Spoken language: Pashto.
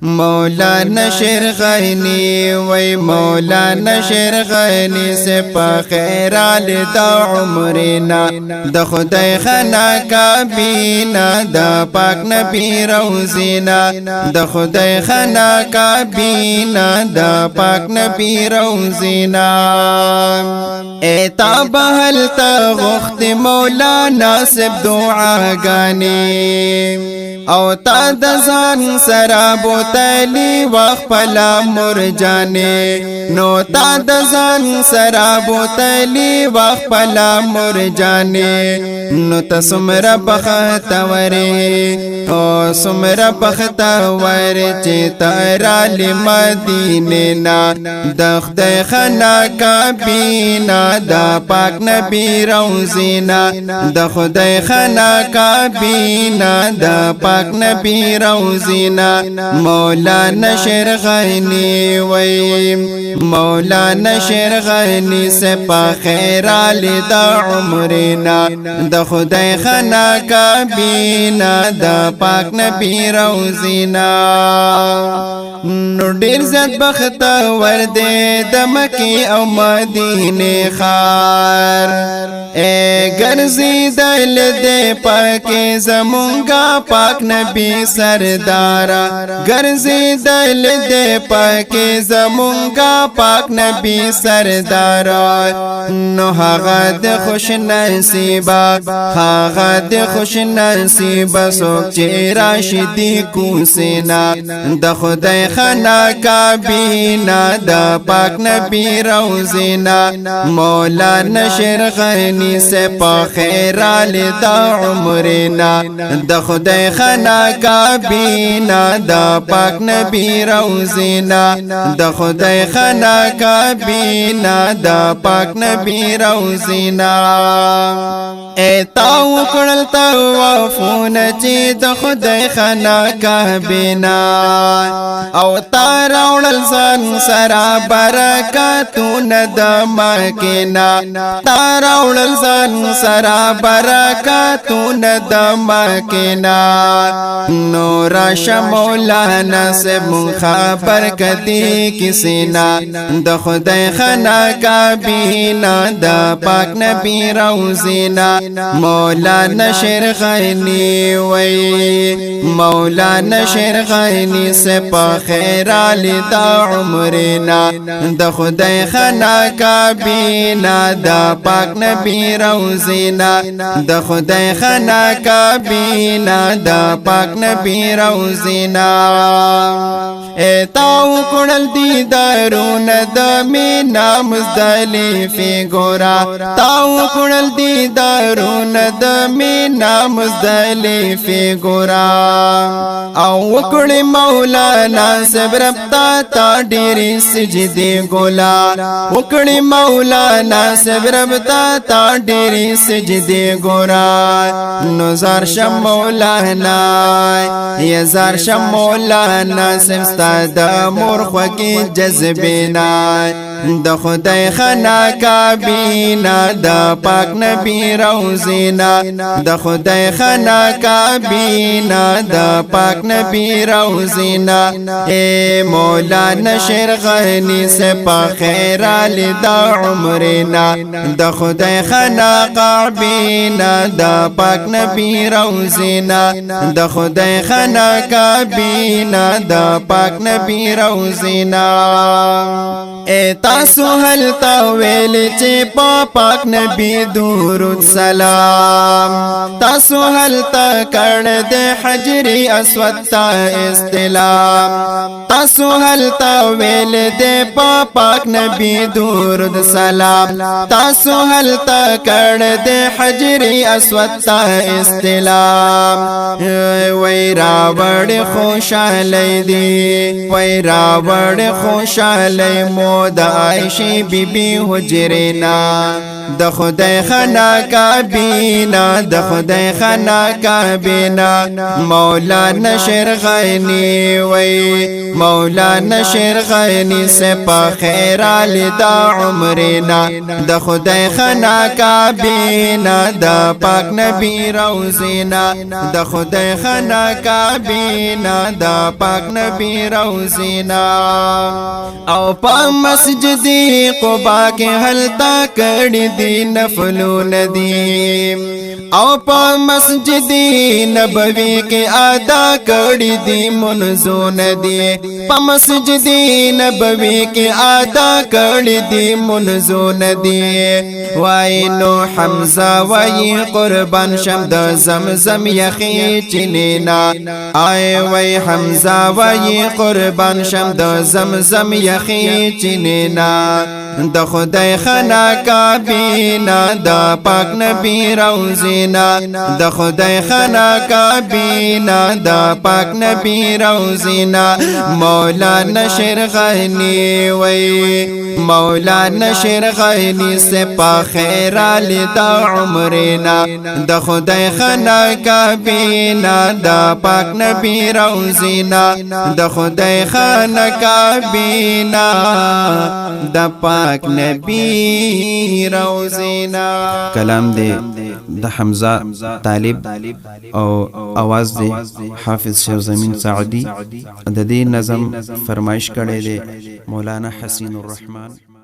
مولانا شیر غنی وی مولانا شیر غنی سے پخیرال دا عمرنا دا خدای خنا کابینا دا پاک نبی روزینا دا خدای خنا کابینا دا پاک نبی روزینا ایتا بحل تا غخت مولانا سب دعا گانی او تا دزان سرابو تلی وخپلا مرجانے نو تا دزان سرابو تلی وخپلا مرجانے نو تا سمر بخت وری او سمر بخت وری چی ترال مدیننا دخت خنا کابینا دا پاک نبی روزینا دخت خنا کابینا دا پاک نبی روزینا مولانا شیر غنی وی مولانا شیر غنی سے پخیرال دا عمرنا دا خدای خنا کابینا دا پاک نبی روزینا نو ډیر زیات بخت ورده د مکی او مدینه خار اے گرزی دل دے پاک زمونگا پاک نبی سردارا گرزی دل دے پاک زمونگا پاک نبی سردارا نو حغد خوش نصیبا حغد خوش نصیبا سوک چی راشدی کوسینا دا خدای خنا کابینا دا پاک نبی روزینا مولانا شیر غنی سے پخیرال دا عمرنا دا خدای خنا کابینا دا پاک نبی روزینا دا خدای خنا کابینا دا پاک نبی روزینا ایتاو کرل توافون چی دا خدای خنا کابینا او تارا اڑل زن سرا برکاتون دا مکینا تارا اڑل زن سرا برکاتون دا مکینا نورا شمولانا سے منخبر کدی کسینا دا خدای خنا کابینا دا پاک نبی روزینا مولانا شیر غنی وی مولانا شیر غنی سے پخیرال دا عمرنا دا خدای خنا کابینا دا پاک نبی روزینا دا خدای خنا کابینا دا پاک نبی روزینا ایتاو کنل دیدارون دا مینا مزدلفی گورا تاو کنل دیدارون دا مینا مزدلفی گورا او وکڑی مولانا سبربتا تا ڈیری سجدی گولا وکڑی مولانا سبربتا تا ڈیری سجدی گورا نظر شم مولانا یزار شم مولانا سمستا دا مرخوا کی جذبینا دا خدای خنا کابینا دا پاک نبی روزینا دا خدای خنا کابینا دا پاک نبی روزینا اے مولانا شیر غنی سے پخیرال دا عمرنا دا خدای خنا کابینا دا پاک نبی روزینا دا خدای خنا کابینا دا پاک نبی روزینا اے تاسو حلتا ویل چی پاک نبی درود سلام تاسو حلتا کرد حجری اسود تا استلام تاسو حلتا ویل دے پاک نبی درود سلام تاسو حلتا کرد حجری اسود تا استلام وی راوڑ خوشالی دی وی راوڑ خوشالی مود عائشی بی بی حجرنا د خدای خنا کابینا د خدای خنا کابینا مولانا شیر غنی وی مولانا شیر غنی سپا خیرال دا عمرنا د خدای خنا کابینا د پاک نبی روزینا د خدای خنا کابینا د پاک نبی روزینا او پا مسجد قبا کې هلتا کړي دي نفلون دي او پا مسجد نبوی کې ادا کړي دي منزون دي پا مسجد نبوی کې ادا کړي دي منزون دي وای نو حمزه وای قربان شم د زمزم یخی چنینا آی وای حمزه وای قربان شم د زمزم یخی چنینا د خدای خنا کابینا د پاک نبی روزینا د خدای خنا کابینا د پاک نبی روزینا مولانا شیر غنی وی مولانا شیر غنی سپا خیرال دا عمرنا د خدای خنا کابینا د پاک نبی روزینا د خدای خنا کابینا د پاک نبی روزینا کلام دے د حمزه طالب او आवाज دے حافظ شیخ زمین سعودی د دې نظم فرمایش کړي دے مولانا حسین الرحمن